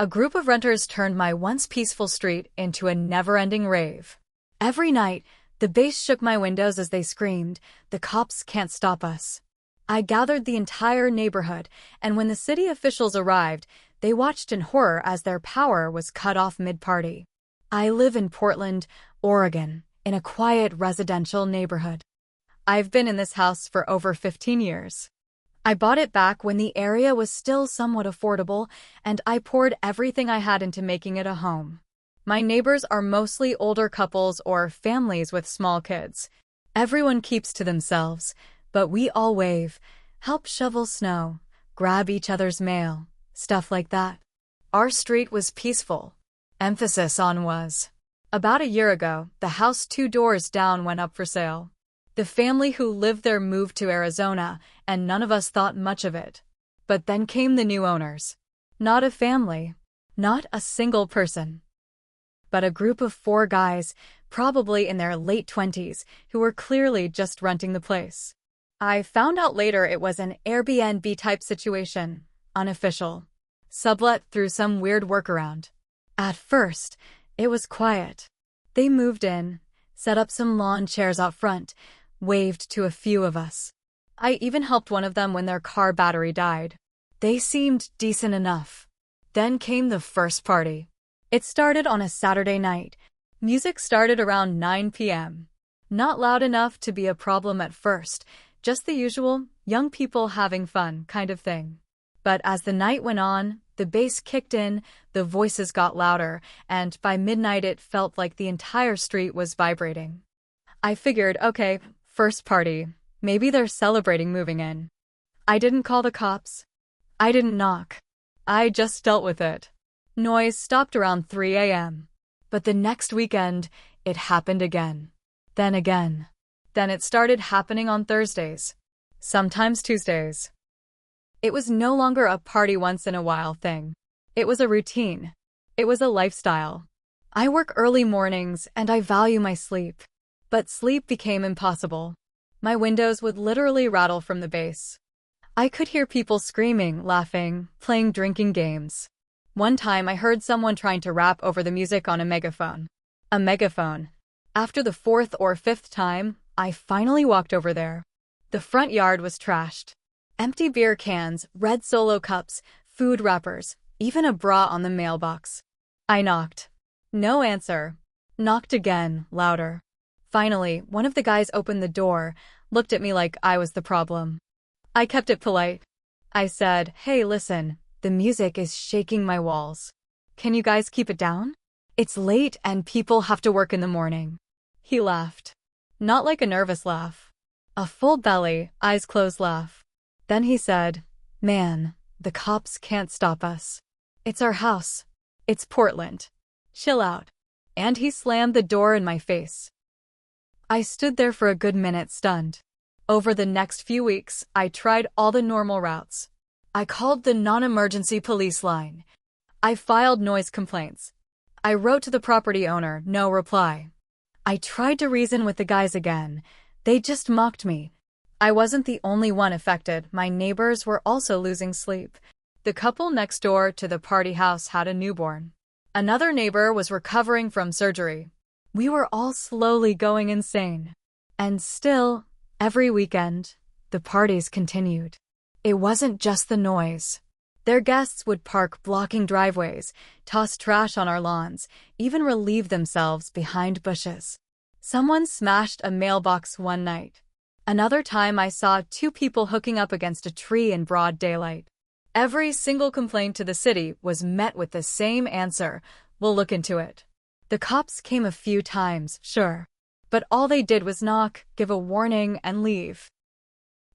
A group of renters turned my once peaceful street into a never-ending rave. Every night, the bass shook my windows as they screamed, "The cops can't stop us." I gathered the entire neighborhood, and when the city officials arrived, they watched in horror as their power was cut off mid-party. I live in Portland, Oregon, in a quiet residential neighborhood. I've been in this house for over 15 years. I bought it back when the area was still somewhat affordable, and I poured everything I had into making it a home. My neighbors are mostly older couples or families with small kids. Everyone keeps to themselves, but we all wave, help shovel snow, grab each other's mail, stuff like that. Our street was peaceful. Emphasis on was. About a year ago, the house 2 doors down went up for sale. The family who lived there moved to Arizona, and none of us thought much of it. But then came the new owners. Not a family. Not a single person. But a group of 4 guys, probably in their late 20s, who were clearly just renting the place. I found out later it was an Airbnb-type situation, unofficial. Sublet through some weird workaround. At first, it was quiet. They moved in, set up some lawn chairs out front, waved to a few of us. I even helped one of them when their car battery died. They seemed decent enough. Then came the first party. It started on a Saturday night. Music started around 9 p.m. Not loud enough to be a problem at first, just the usual, young people having fun kind of thing. But as the night went on, the bass kicked in, the voices got louder, and by midnight it felt like the entire street was vibrating. I figured, okay, first party, maybe they're celebrating moving in. I didn't call the cops. I didn't knock. I just dealt with it. Noise stopped around 3 a.m. But the next weekend, it happened again. Then again. Then it started happening on Thursdays. Sometimes Tuesdays. It was no longer a party once in a while thing. It was a routine. It was a lifestyle. I work early mornings and I value my sleep. But sleep became impossible. My windows would literally rattle from the bass. I could hear people screaming, laughing, playing drinking games. One time I heard someone trying to rap over the music on a megaphone. A megaphone. After the 4th or 5th time, I finally walked over there. The front yard was trashed. Empty beer cans, red Solo cups, food wrappers, even a bra on the mailbox. I knocked. No answer. Knocked again, louder. Finally, one of the guys opened the door, looked at me like I was the problem. I kept it polite. I said, "Hey, listen, the music is shaking my walls. Can you guys keep it down? It's late and people have to work in the morning." He laughed. Not like a nervous laugh. A full belly, eyes closed laugh. Then he said, "Man, the cops can't stop us. It's our house. It's Portland. Chill out." And he slammed the door in my face. I stood there for a good minute stunned. Over the next few weeks, I tried all the normal routes. I called the non-emergency police line. I filed noise complaints. I wrote to the property owner, no reply. I tried to reason with the guys again. They just mocked me. I wasn't the only one affected. My neighbors were also losing sleep. The couple next door to the party house had a newborn. Another neighbor was recovering from surgery. We were all slowly going insane. And still, every weekend, the parties continued. It wasn't just the noise. Their guests would park blocking driveways, toss trash on our lawns, even relieve themselves behind bushes. Someone smashed a mailbox one night. Another time I saw 2 people hooking up against a tree in broad daylight. Every single complaint to the city was met with the same answer, "We'll look into it." The cops came a few times, sure. But all they did was knock, give a warning, and leave.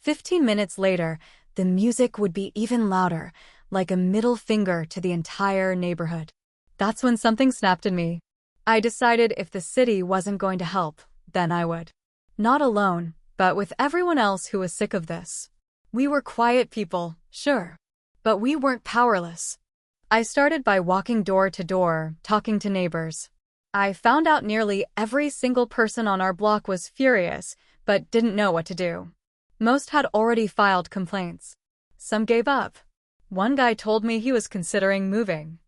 15 minutes later, the music would be even louder, like a middle finger to the entire neighborhood. That's when something snapped in me. I decided if the city wasn't going to help, then I would. Not alone, but with everyone else who was sick of this. We were quiet people, sure. But we weren't powerless. I started by walking door to door, talking to neighbors. I found out nearly every single person on our block was furious, but didn't know what to do. Most had already filed complaints. Some gave up. One guy told me he was considering moving.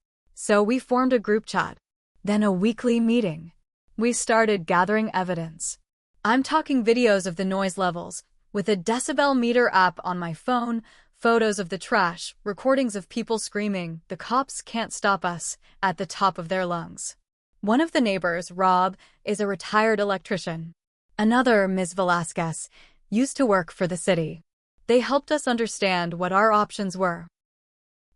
So we formed a group chat, then a weekly meeting. We started gathering evidence. I'm talking videos of the noise levels, with a decibel meter app on my phone, photos of the trash, recordings of people screaming, "The cops can't stop us," at the top of their lungs. One of the neighbors, Rob, is a retired electrician. Another, Ms. Velasquez, used to work for the city. They helped us understand what our options were.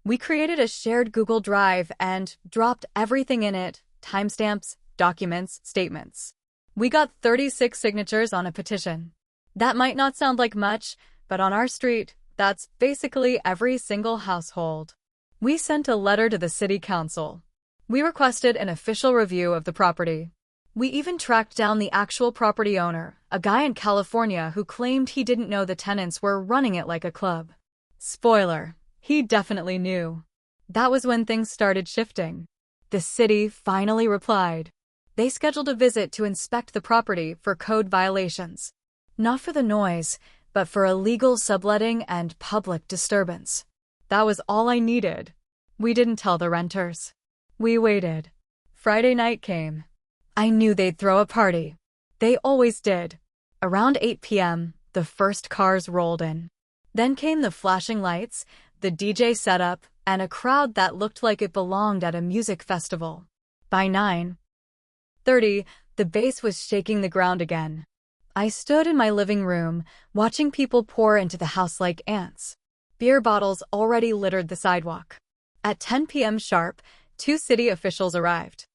We created a shared Google Drive and dropped everything in it: timestamps, documents, statements. We got 36 signatures on a petition. That might not sound like much, but on our street, that's basically every single household. We sent a letter to the city council. We requested an official review of the property. We even tracked down the actual property owner, a guy in California who claimed he didn't know the tenants were running it like a club. Spoiler, he definitely knew. That was when things started shifting. The city finally replied. They scheduled a visit to inspect the property for code violations. Not for the noise, but for illegal subletting and public disturbance. That was all I needed. We didn't tell the renters. We waited. Friday night came. I knew they'd throw a party. They always did. Around 8 p.m., the first cars rolled in. Then came the flashing lights, the DJ setup, and a crowd that looked like it belonged at a music festival. By 9:30, the bass was shaking the ground again. I stood in my living room, watching people pour into the house like ants. Beer bottles already littered the sidewalk. At 10 p.m. sharp, 2 city officials arrived.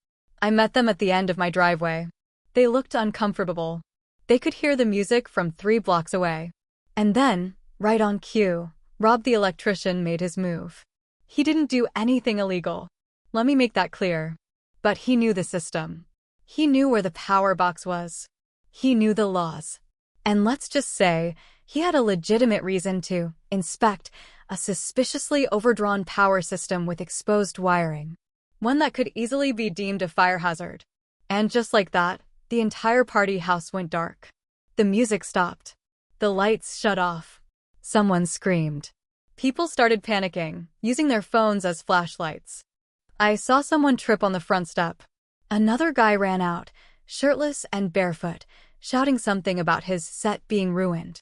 I met them at the end of my driveway. They looked uncomfortable. They could hear the music from 3 blocks away. And then, right on cue, Rob the electrician made his move. He didn't do anything illegal. Let me make that clear. But he knew the system. He knew where the power box was. He knew the laws. And let's just say, he had a legitimate reason to inspect a suspiciously overdrawn power system with exposed wiring. One that could easily be deemed a fire hazard. And just like that, the entire party house went dark. The music stopped. The lights shut off. Someone screamed. People started panicking, using their phones as flashlights. I saw someone trip on the front step. Another guy ran out, shirtless and barefoot, shouting something about his set being ruined.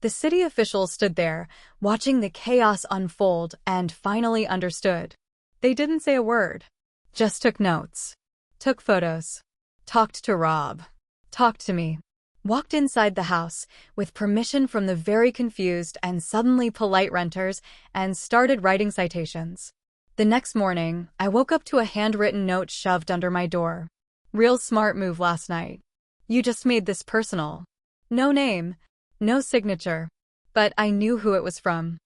The city officials stood there, watching the chaos unfold, and finally understood. They didn't say a word, just took notes, took photos, talked to Rob, talked to me, walked inside the house with permission from the very confused and suddenly polite renters, and started writing citations. The next morning, I woke up to a handwritten note shoved under my door. "Real smart move last night. You just made this personal. No name, no signature. But I knew who it was from."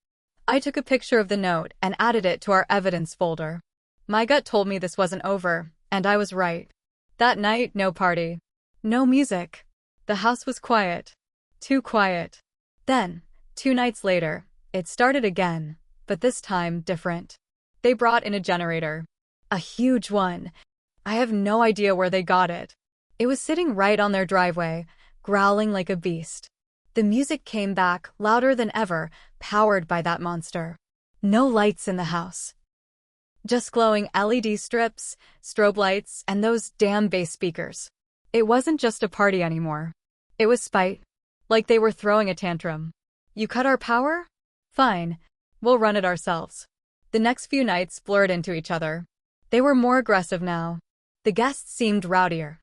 I took a picture of the note and added it to our evidence folder. My gut told me this wasn't over, and I was right. That night, no party. No music. The house was quiet. Too quiet. Then, 2 nights later, it started again, but this time different. They brought in a generator. A huge one. I have no idea where they got it. It was sitting right on their driveway, growling like a beast. The music came back, louder than ever, powered by that monster. No lights in the house. Just glowing LED strips, strobe lights, and those damn bass speakers. It wasn't just a party anymore. It was spite. Like they were throwing a tantrum. "You cut our power? Fine. We'll run it ourselves." The next few nights blurred into each other. They were more aggressive now. The guests seemed rowdier.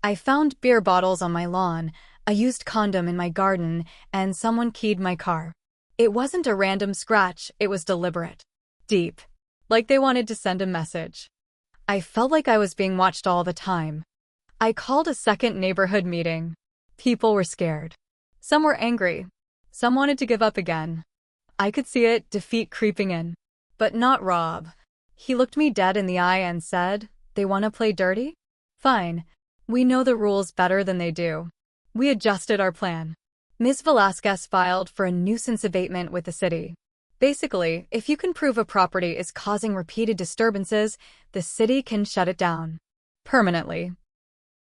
I found beer bottles on my lawn, a used condom in my garden, and someone keyed my car. It wasn't a random scratch, it was deliberate. Deep. Like they wanted to send a message. I felt like I was being watched all the time. I called a second neighborhood meeting. People were scared. Some were angry. Some wanted to give up again. I could see it, defeat creeping in. But not Rob. He looked me dead in the eye and said, "They want to play dirty? Fine. We know the rules better than they do." We adjusted our plan. Ms. Velasquez filed for a nuisance abatement with the city. Basically, if you can prove a property is causing repeated disturbances, the city can shut it down. Permanently.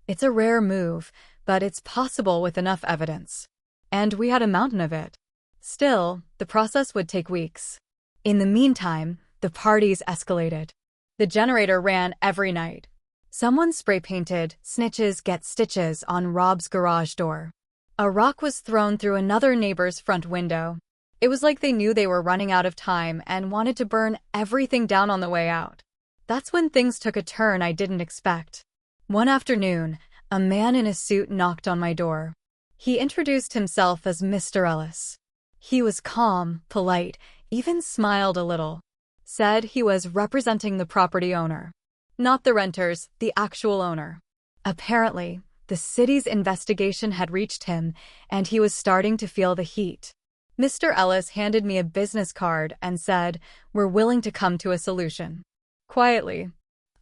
It's a rare move, but it's possible with enough evidence. And we had a mountain of it. Still, the process would take weeks. In the meantime, the parties escalated. The generator ran every night. Someone spray-painted "Snitches Get Stitches" on Rob's garage door. A rock was thrown through another neighbor's front window. It was like they knew they were running out of time and wanted to burn everything down on the way out. That's when things took a turn I didn't expect. One afternoon, a man in a suit knocked on my door. He introduced himself as Mr. Ellis. He was calm, polite, even smiled a little. Said he was representing the property owner. Not the renters, the actual owner. Apparently, the city's investigation had reached him, and he was starting to feel the heat. Mr. Ellis handed me a business card and said, "We're willing to come to a solution." Quietly,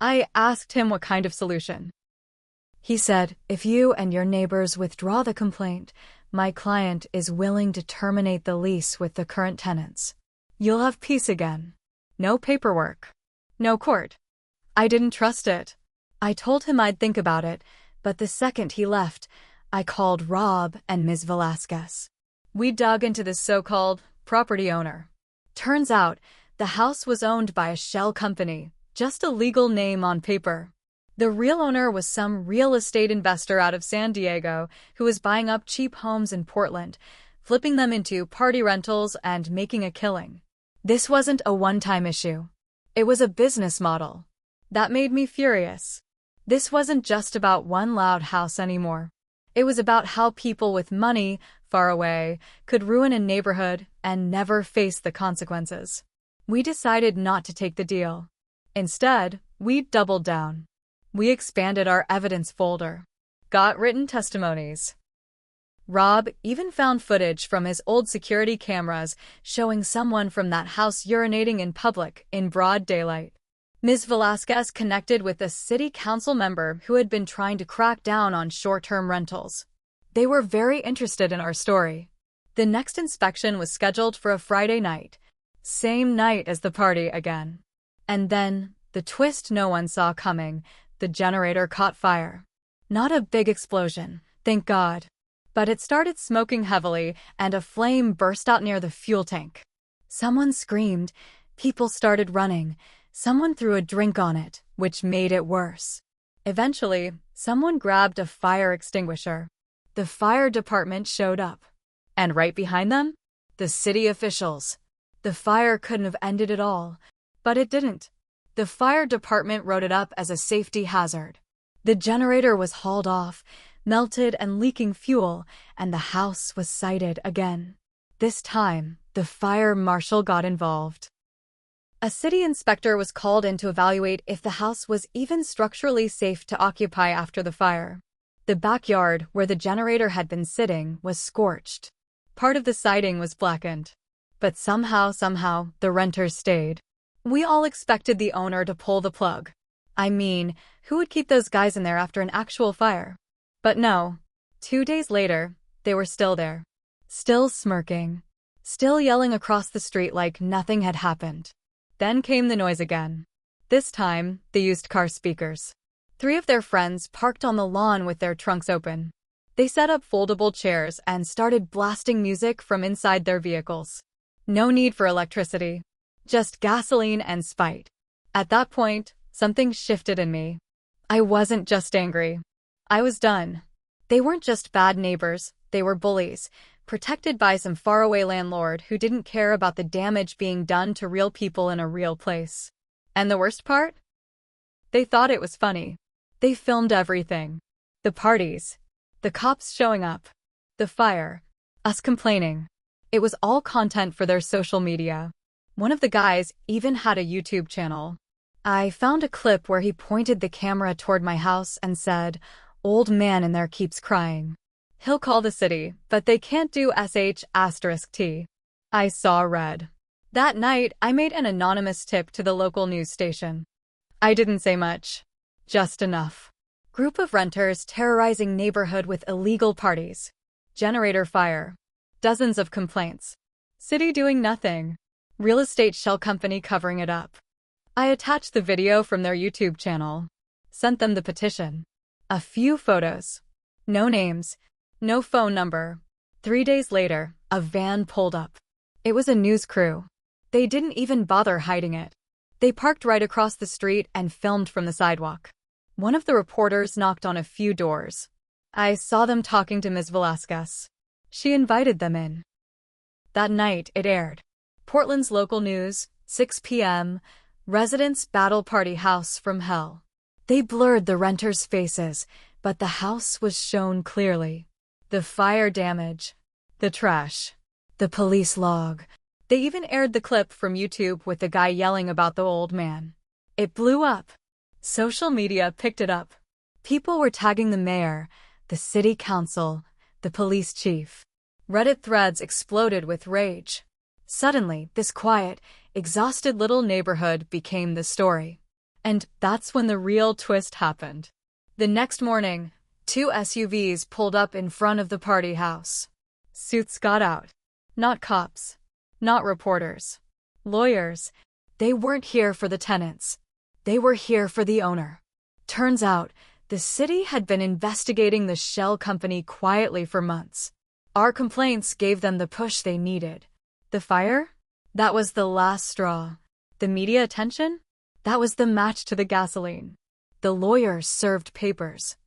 I asked him what kind of solution. He said, "If you and your neighbors withdraw the complaint, my client is willing to terminate the lease with the current tenants. You'll have peace again. No paperwork. No court." I didn't trust it. I told him I'd think about it, but the second he left, I called Rob and Ms. Velasquez. We dug into the so-called property owner. Turns out, the house was owned by a shell company, just a legal name on paper. The real owner was some real estate investor out of San Diego who was buying up cheap homes in Portland, flipping them into party rentals and making a killing. This wasn't a one-time issue. It was a business model. That made me furious. This wasn't just about one loud house anymore. It was about how people with money, far away, could ruin a neighborhood and never face the consequences. We decided not to take the deal. Instead, we doubled down. We expanded our evidence folder. Got written testimonies. Rob even found footage from his old security cameras showing someone from that house urinating in public in broad daylight. Ms. Velasquez connected with a city council member who had been trying to crack down on short-term rentals. They were very interested in our story. The next inspection was scheduled for a Friday night, same night as the party again. And then, the twist no one saw coming, the generator caught fire. Not a big explosion, thank God. But it started smoking heavily, and a flame burst out near the fuel tank. Someone screamed, people started running. Someone threw a drink on it, which made it worse. Eventually, someone grabbed a fire extinguisher. The fire department showed up. And right behind them, the city officials. The fire couldn't have ended at all, but it didn't. The fire department wrote it up as a safety hazard. The generator was hauled off, melted and leaking fuel, and the house was sighted again. This time, the fire marshal got involved. A city inspector was called in to evaluate if the house was even structurally safe to occupy after the fire. The backyard, where the generator had been sitting, was scorched. Part of the siding was blackened. But somehow, the renters stayed. We all expected the owner to pull the plug. I mean, who would keep those guys in there after an actual fire? But no. 2 days later, they were still there. Still smirking. Still yelling across the street like nothing had happened. Then came the noise again. This time, they used car speakers. 3 of their friends parked on the lawn with their trunks open. They set up foldable chairs and started blasting music from inside their vehicles. No need for electricity. Just gasoline and spite. At that point, something shifted in me. I wasn't just angry. I was done. They weren't just bad neighbors, they were bullies, protected by some faraway landlord who didn't care about the damage being done to real people in a real place. And the worst part? They thought it was funny. They filmed everything. The parties. The cops showing up. The fire. Us complaining. It was all content for their social media. One of the guys even had a YouTube channel. I found a clip where he pointed the camera toward my house and said, "Old man in there keeps crying. He'll call the city, but they can't do sh*T. I saw red. That night, I made an anonymous tip to the local news station. I didn't say much. Just enough. Group of renters terrorizing neighborhood with illegal parties. Generator fire. Dozens of complaints. City doing nothing. Real estate shell company covering it up. I attached the video from their YouTube channel. Sent them the petition. A few photos. No names. No phone number. 3 days later, a van pulled up. It was a news crew. They didn't even bother hiding it. They parked right across the street and filmed from the sidewalk. One of the reporters knocked on a few doors. I saw them talking to Ms. Velasquez. She invited them in. That night, it aired. Portland's local news, 6 p.m., residents battle party house from hell. They blurred the renters' faces, but the house was shown clearly. The fire damage, the trash, the police log. They even aired the clip from YouTube with the guy yelling about the old man. It blew up. Social media picked it up. People were tagging the mayor, the city council, the police chief. Reddit threads exploded with rage. Suddenly, this quiet, exhausted little neighborhood became the story. And that's when the real twist happened. The next morning, 2 SUVs pulled up in front of the party house. Suits got out. Not cops. Not reporters. Lawyers. They weren't here for the tenants. They were here for the owner. Turns out, the city had been investigating the shell company quietly for months. Our complaints gave them the push they needed. The fire? That was the last straw. The media attention? That was the match to the gasoline. The lawyers served papers.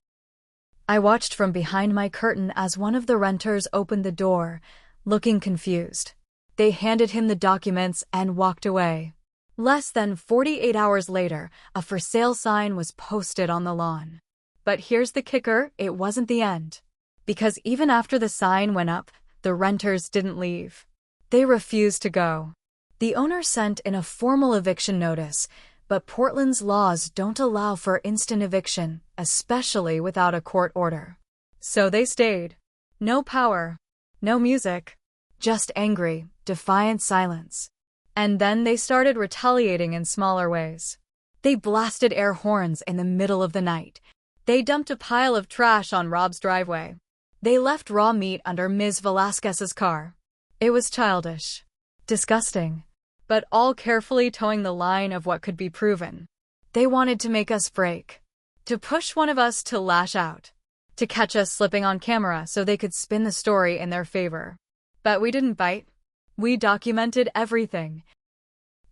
I watched from behind my curtain as one of the renters opened the door, looking confused. They handed him the documents and walked away. Less than 48 hours later, a for sale sign was posted on the lawn. But here's the kicker, it wasn't the end. Because even after the sign went up, the renters didn't leave. They refused to go. The owner sent in a formal eviction notice, but Portland's laws don't allow for instant eviction, especially without a court order. So they stayed. No power. No music. Just angry, defiant silence. And then they started retaliating in smaller ways. They blasted air horns in the middle of the night. They dumped a pile of trash on Rob's driveway. They left raw meat under Ms. Velasquez's car. It was childish. Disgusting. But all carefully towing the line of what could be proven. They wanted to make us break. To push one of us to lash out. To catch us slipping on camera so they could spin the story in their favor. But we didn't bite. We documented everything.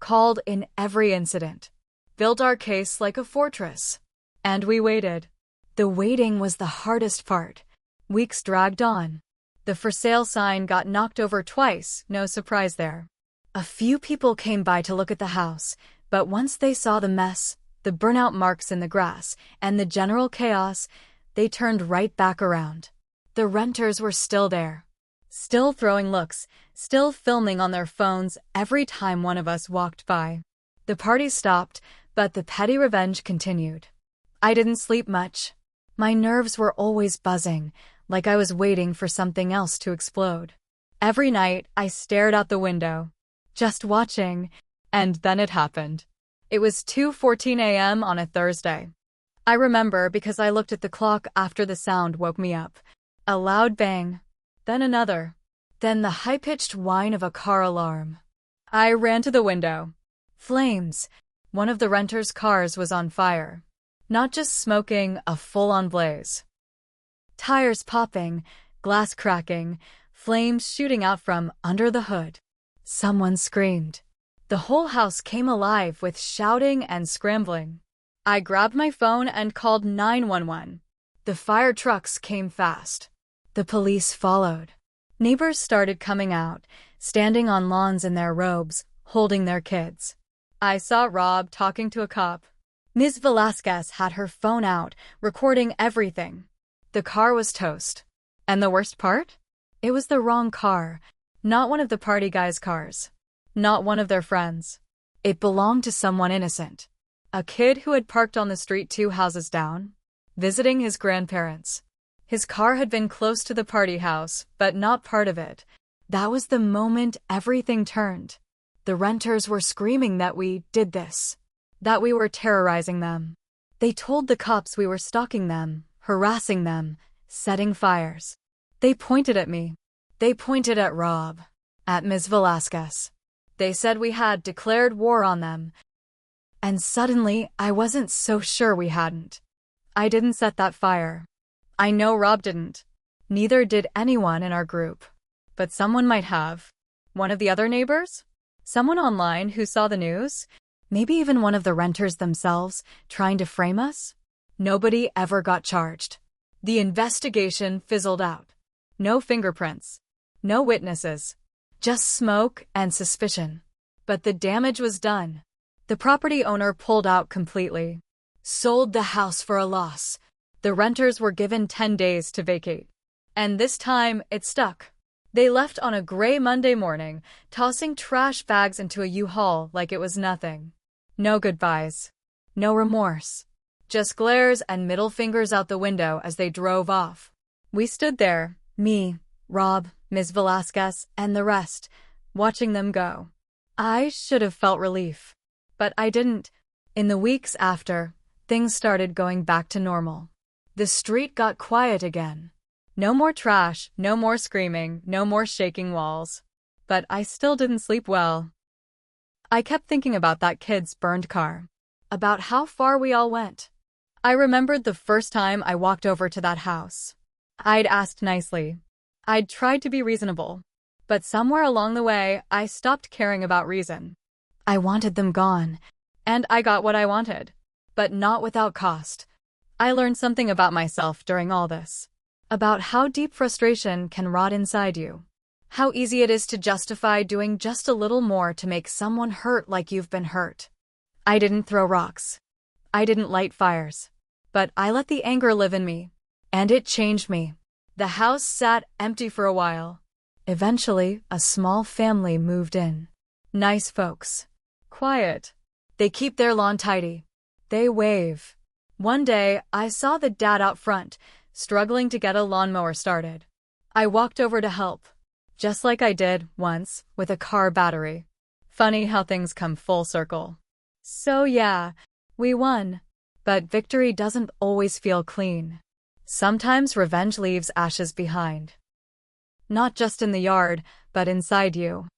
Called in every incident. Built our case like a fortress. And we waited. The waiting was the hardest part. Weeks dragged on. The for sale sign got knocked over twice, no surprise there. A few people came by to look at the house, but once they saw the mess, the burnout marks in the grass, and the general chaos, they turned right back around. The renters were still there. Still throwing looks, still filming on their phones every time one of us walked by. The party stopped, but the petty revenge continued. I didn't sleep much. My nerves were always buzzing, like I was waiting for something else to explode. Every night, I stared out the window. Just watching, and then it happened. It was 2:14 a.m. on a Thursday. I remember because I looked at the clock after the sound woke me up. A loud bang, then another, then the high-pitched whine of a car alarm. I ran to the window. Flames. One of the renters' cars was on fire. Not just smoking, a full-on blaze. Tires popping, glass cracking, flames shooting out from under the hood. Someone screamed. The whole house came alive with shouting and scrambling. I grabbed my phone and called 911. The fire trucks came fast. The police followed. Neighbors started coming out, standing on lawns in their robes, holding their kids. I saw Rob talking to a cop. Ms. Velasquez had her phone out, recording everything. The car was toast. And the worst part? It was the wrong car. Not one of the party guys' cars. Not one of their friends. It belonged to someone innocent. A kid who had parked on the street 2 houses down, visiting his grandparents. His car had been close to the party house, but not part of it. That was the moment everything turned. The renters were screaming that we did this. That we were terrorizing them. They told the cops we were stalking them, harassing them, setting fires. They pointed at me. They pointed at Rob. At Ms. Velasquez. They said we had declared war on them. And suddenly, I wasn't so sure we hadn't. I didn't set that fire. I know Rob didn't. Neither did anyone in our group. But someone might have. One of the other neighbors? Someone online who saw the news? Maybe even one of the renters themselves, trying to frame us? Nobody ever got charged. The investigation fizzled out. No fingerprints. No witnesses. Just smoke and suspicion. But the damage was done. The property owner pulled out completely. Sold the house for a loss. The renters were given 10 days to vacate. And this time, it stuck. They left on a gray Monday morning, tossing trash bags into a U-Haul like it was nothing. No goodbyes. No remorse. Just glares and middle fingers out the window as they drove off. We stood there, me, Rob, Ms. Velasquez, and the rest, watching them go. I should have felt relief. But I didn't. In the weeks after, things started going back to normal. The street got quiet again. No more trash, no more screaming, no more shaking walls. But I still didn't sleep well. I kept thinking about that kid's burned car. About how far we all went. I remembered the first time I walked over to that house. I'd asked nicely. I'd tried to be reasonable. But somewhere along the way, I stopped caring about reason. I wanted them gone. And I got what I wanted. But not without cost. I learned something about myself during all this. About how deep frustration can rot inside you. How easy it is to justify doing just a little more to make someone hurt like you've been hurt. I didn't throw rocks. I didn't light fires. But I let the anger live in me. And it changed me. The house sat empty for a while. Eventually, a small family moved in. Nice folks. Quiet. They keep their lawn tidy. They wave. One day, I saw the dad out front, struggling to get a lawnmower started. I walked over to help. Just like I did, once, with a car battery. Funny how things come full circle. So yeah, we won. But victory doesn't always feel clean. Sometimes revenge leaves ashes behind. Not just in the yard, but inside you.